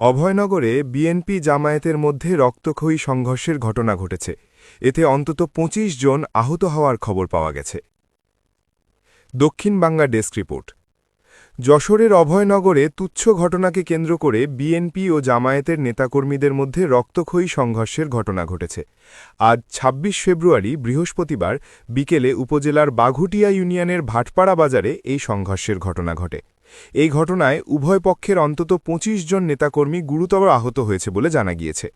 অভয়নগরে BNP জামায়াতের মধ্যে রক্তক্ষয়ী সংঘর্ষের ঘটনা ঘটেছে। এতে অন্তত ২৫ জন আহত হওয়ার খবর পাওয়া গেছে। দক্ষিণ বাংলা ডেস্ক রিপোর্ট। যশোরের অভয়নগরে তুচ্ছ ঘটনাকে কেন্দ্র করে বিএনপি ও জামায়াতের নেতাকর্মীদের মধ্যে রক্তক্ষয়ী সংঘর্ষের ঘটনা ঘটেছে। আজ ২৬ ফেব্রুয়ারি বৃহস্পতিবার বিকেলে উপজেলার বাঘুটিয়া ইউনিয়নের ভাটপাড়া বাজারে এই সংঘর্ষের ঘটনা ঘটে। এই ঘটনায় উভয় পক্ষের অন্তত ২৫ জন নেতাকর্মী গুরুতর আহত হয়েছে বলে জানা গিয়েছে।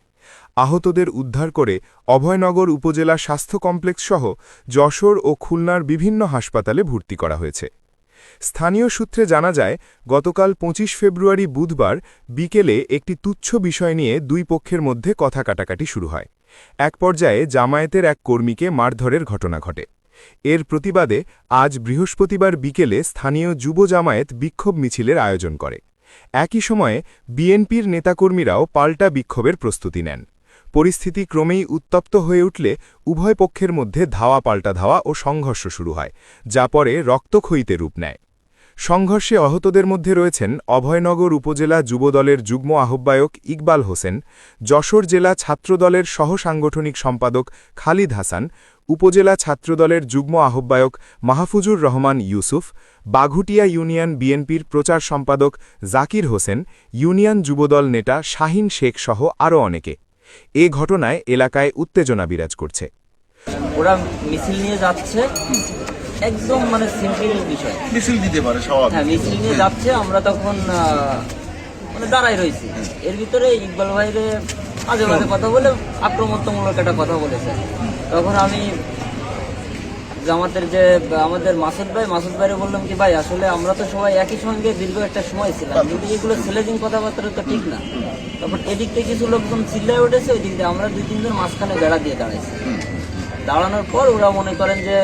আহতদের উদ্ধার করে অভয়নগর উপজেলা স্বাস্থ্য কমপ্লেক্সসহ যশোর ও খুলনার বিভিন্ন হাসপাতালে ভর্তি করা হয়েছে। স্থানীয় সূত্রে জানা যায়, গতকাল ২৫ ফেব্রুয়ারি বুধবার বিকেলে একটি তুচ্ছ বিষয় নিয়ে দুই পক্ষের মধ্যে কথা কাটাকাটি শুরু হয়। এক পর্যায়ে জামায়াতের এক কর্মীকে মারধরের ঘটনা ঘটে। এর প্রতিবাদে আজ বৃহস্পতিবার বিকেলে স্থানীয় যুব জামায়াত বিক্ষোভ মিছিলের আয়োজন করে। একই সময়ে বিএনপির নেতাকর্মীরাও পাল্টা বিক্ষোভের প্রস্তুতি নেন। পরিস্থিতি ক্রমেই উত্তপ্ত হয়ে উঠলে উভয় পক্ষের মধ্যে ধাওয়া পাল্টা ধাওয়া ও সংঘর্ষ শুরু হয়, যা পরে রক্তক্ষয়ীতে রূপ নেয়। সংঘর্ষে আহতদের মধ্যে রয়েছেন অভয়নগর উপজেলা যুবদলের যুগ্ম আহ্বায়ক ইকবাল হোসেন, যশোর জেলা ছাত্রদলের সহসাংগঠনিক সম্পাদক খালিদ হাসান, উপজেলা ছাত্রদলের যুগ্ম আহ্বায়ক মাহফুজুর রহমান ইউসুফ, বাঘুটিয়া ইউনিয়ন বিএনপির প্রচার সম্পাদক জাকির হোসেন, ইউনিয়ন যুবদল নেতা শাহিন শেখ সহ আরও অনেকে। এ ঘটনায় এলাকায় উত্তেজনা বিরাজ করছে। ওরা মিছিল নিয়ে যাচ্ছে, একদম সিম্পল বিষয়, মিছিল দিতে পারে স্বাভাবিক। হ্যাঁ, মিছিল নিয়ে যাচ্ছে, আমরা তখন দাঁড়াই রয়েছি। এর ভিতরে ইকবাল ভাইরে মাঝে মাঝে কথা বলে আক্রমণাত্মক একটা কথা বলেছে। তখন আমি জামাতের যে আমাদের মাসুদ ভাইরে বললাম কি, ভাই আসলে আমরা তো সবাই একই সঙ্গে দীর্ঘ একটা সময় ছিলাম, কিন্তু এগুলো ছেলেজিং কথাবার্তা তো ঠিক না। তারপর এদিক থেকে কিছু লোকজন চিল্লায় উঠেছে, ওই দিক দিয়ে আমরা ২-৩ জন মাঝখানে বেড়া দিয়ে দাঁড়াইছি। দাঁড়ানোর পর ওরা মনে করেন যে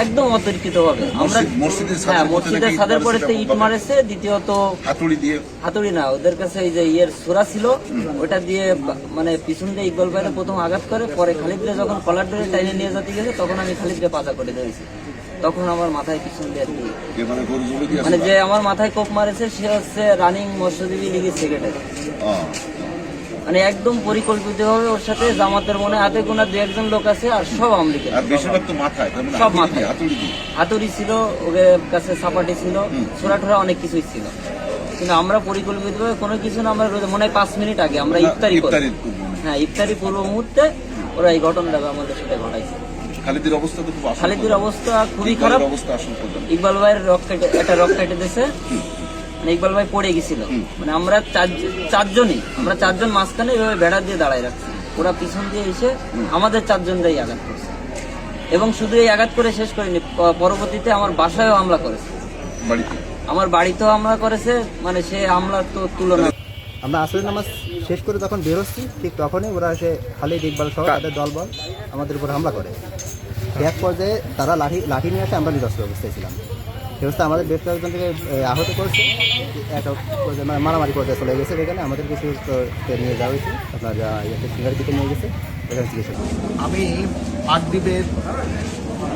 একদম অতর্কিত হবে আমরা মসজিদের ছাদের পরে ইট মারেছে, দ্বিতীয়ত হাতুড়ি না, ওদের কাছে এই যে ছোরা ছিল, ওটা দিয়ে পিছন দিয়ে ইকবাল ভাইরে প্রথম আঘাত করে, পরে খালিদরে যখন কলার ধরে টাইনে নিয়ে যেতে গেছে তখন আমি খালিদরে পাজা করে ধরেছি। তখন আমার মাথায় পিছন দিয়ে যে আমার মাথায় কোপ মারেছে সে হচ্ছে রানিং মৎস্যজীবী লীগের সেক্রেটারি। একদম পরিকল্পিতভাবে ওর সাথে জামাতের মনে হাতে গোনা ২-১ জন লোক আছে, আর সব আওয়ামী লীগের, সব মাথায় হাতুড়ি ছিল, ওদের কাছে সাপাটি ছিল, ছোড়া ঠোরা অনেক কিছুই ছিল। কিন্তু আমরা পরিকল্পিতভাবে কোনো কিছু না, আমরা মনে হয় 5 মিনিট আগে আমরা ইফতারি করি, হ্যাঁ ইফতারি পূর্ব মুহূর্তে ওরা এই ঘটনাটা আমাদের সাথে ঘটাইছে। খালিদের অবস্থা খুবই খারাপ। ইকবাল ভাইয়ের একটা রক কেটে দিয়েছে, ইকবাল ভাই পড়ে গেছিল। আমরা চারজন মাঝখানে এভাবে বেড়া দিয়ে দাঁড়ায় রাখছি, ওরা পিছন দিয়ে এসে আমাদের 4 জনরাই আঘাত করছে। এবং শুধু এই আঘাত করে শেষ করেনি, পরবর্তীতে আমার বাসায়ও হামলা করেছে, আমার বাড়িতেও হামলা করেছে। সে হামলা তো তুলনা। আমরা আসরের নামাজ শেষ করে যখন বেরোচ্ছি, ঠিক তখনই ওরা এসে খালিদ ইকবাল সহ তাদের দলবল আমাদের উপর হামলা করে। এক পর্যায়ে তারা লাঠি নিয়ে আসে, আমরা নিরস্ত্র অবস্থায় ছিলাম। সে অবস্থা আমাদের বেশ কয়েকজন থেকে আহত করছে, একটা মারামারি পর্যায়ে চলে গেছে। এখানে আমাদের কিছু নিয়ে যাওয়া হয়েছে, আপনার সিঙ্গার দিকে নিয়ে গেছে, এখানে চিকিৎসা। আমি মাগরিবের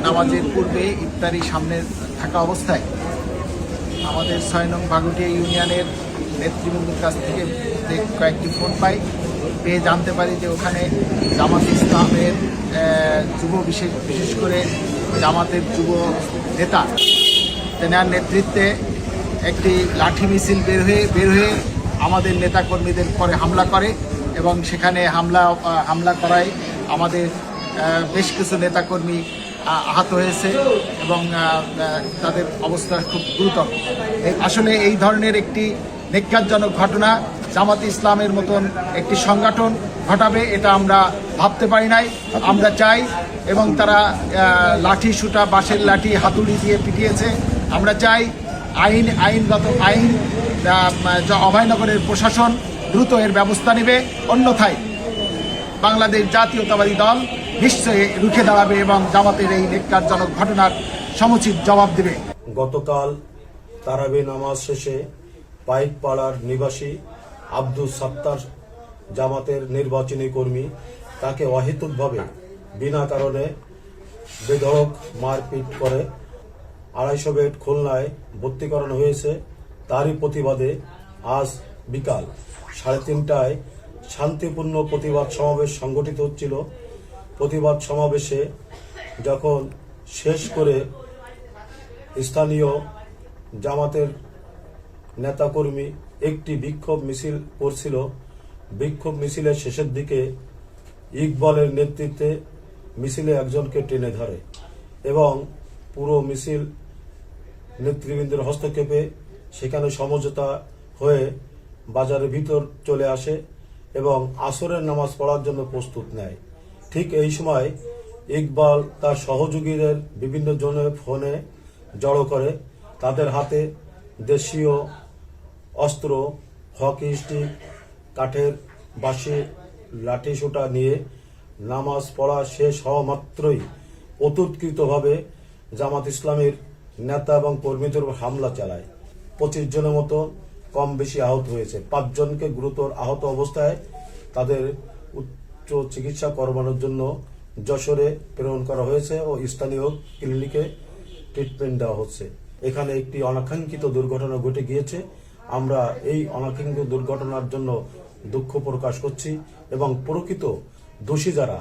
নামাজের পূর্বে ইফতারি সামনে থাকা অবস্থায় আমাদের ৬ নং বাগুটিয়া ইউনিয়নের নেতৃবৃন্দের কাছ থেকে কয়েকটি ফোন পাই, পেয়ে জানতে পারি যে ওখানে জামাত ইসলামের বিশেষ করে জামাতের যুব নেতা তেনার নেতৃত্বে একটি লাঠি মিছিল বের হয়ে আমাদের নেতাকর্মীদের পরে হামলা করে, এবং সেখানে হামলা করায় আমাদের বেশ কিছু নেতাকর্মী আহত হয়েছে এবং তাদের অবস্থা খুব গুরুতর। আসলে এই ধরনের একটি নিঘাতজনক ঘটনা জামাত ইসলামের মতন একটি সংগঠন ঘটাবে, এটা আমরা ভাবতে পারি নাই। আমরা চাই, এবং তারা লাঠি সুটা, বাঁশের লাঠি, হাতুড়ি দিয়ে পিটিয়েছে। আমরা চাই আইনগত অভয়নগরের প্রশাসন দ্রুত এর ব্যবস্থা নেবে, অন্যথায় বাংলাদেশ জাতীয়তাবাদী দল নিশ্চয়ই রুখে দাঁড়াবে এবং জামাতের এই নিঘাতজনক ঘটনার সমুচিত জবাব দেবে। গতকাল তারাবি নামাজ শেষে পাইকপাড়ার নিবাসী আব্দুল সাত্তার, জামাতের নির্বাচনী কর্মী, তাকে অহেতুকভাবে বিনা কারণে বেধড়ক মারপিট করে ২৫০ বেড খুলনায় ভর্তি করানো হয়েছে। তারই প্রতিবাদে আজ বিকাল 3:30টায় শান্তিপূর্ণ প্রতিবাদ সমাবেশ সংগঠিত হচ্ছিল। প্রতিবাদ সমাবেশে যখন শেষ করে স্থানীয় জামাতের নেতাকর্মী একটি বিক্ষোভ মিছিল করছিল, বিক্ষোভ মিছিলের শেষের দিকে ইকবালের নেতৃত্বে মিছিলে একজনকে টেনে ধরে এবং পুরো মিছিল নেতৃবৃন্দের হস্তক্ষেপে সেখানে সমঝোতা হয়ে বাজারের ভিতর চলে আসে এবং আসরের নামাজ পড়ার জন্য প্রস্তুত নেয়। ঠিক এই সময় ইকবাল তার সহযোগীদের বিভিন্ন জনের ফোনে জড়ো করে, তাদের হাতে দেশীয় অস্ত্র, হকি স্টিক, কাঠের বাঁশি, লাঠি সোঁটা নিয়ে নামাজ পড়া শেষ হওয়া মাত্রই অতর্কিতভাবে জামাত ইসলামের নেতা এবং কর্মীদের উপর হামলা চালায়। 25 জনের মতো কম বেশি আহত হয়েছে। 5 জনকে গুরুতর আহত অবস্থায় তাদের উচ্চ চিকিৎসা করানোর জন্য যশোরে প্রেরণ করা হয়েছে ও স্থানীয় ক্লিনিকে ট্রিটমেন্ট দেওয়া হচ্ছে। এখানে একটি অনাকাঙ্ক্ষিত দুর্ঘটনা ঘটে গিয়েছে। আমরা এই অনাকাঙ্ক্ষিত দুর্ঘটনার জন্য দুঃখ প্রকাশ করছি এবং প্রকৃত দোষী যারা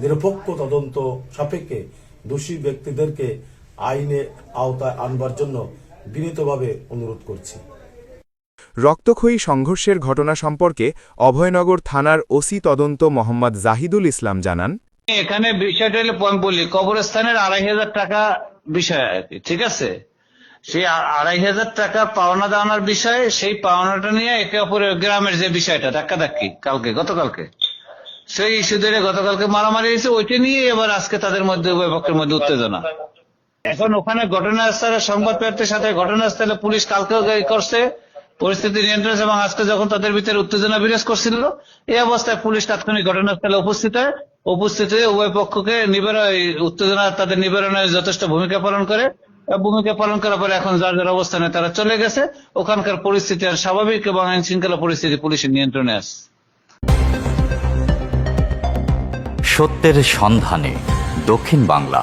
নিরপেক্ষ তদন্ত সাপেক্ষে দোষী ব্যক্তিদেরকে আইনে আওতায় আনবার জন্য বিনীতভাবে অনুরোধ করছি। রক্তক্ষয়ী সংঘর্ষের ঘটনা সম্পর্কে অভয়নগর থানার ওসি তদন্ত মোহাম্মদ জাহিদুল ইসলাম জানান, এখানে বিষয়টা হলে আমি বলি, কবরস্থানের 2,500 টাকা বিষয় আর কি, ঠিক আছে। সেই 2,500 টাকা পাওনা দাওয়ানোর বিষয়, সেই পাওনাটা নিয়ে একে অপরের গ্রামের যে বিষয়টা ধাক্কাধাক্কি গতকালকে সেই ইস্যু ধরে গতকালকে মারামারি হয়েছে, ওইটা নিয়ে এবার আজকে তাদের মধ্যে উভয় পক্ষের মধ্যে উত্তেজনা। এখন ওখানে ঘটনাস্থলে সংবাদ প্রাপ্তির সাথে ঘটনাস্থলে পুলিশ কালকেও করছে পরিস্থিতি নিয়ন্ত্রণ, এবং আজকে যখন তাদের ভিতরে উত্তেজনা বিরাজ করছিল এই অবস্থায় পুলিশ তাৎক্ষণিক ঘটনাস্থলে উপস্থিত হয়ে উভয় পক্ষকে উত্তেজনা তাদের নিবারণে যথেষ্ট ভূমিকা পালন করে। ভূমিকা পালন করার পরে এখন যার যার অবস্থানে তারা চলে গেছে। ওখানকার পরিস্থিতি আর স্বাভাবিক এবং আইন শৃঙ্খলা পরিস্থিতি পুলিশের নিয়ন্ত্রণে আছে। সত্যের সন্ধানে দক্ষিণ বাংলা।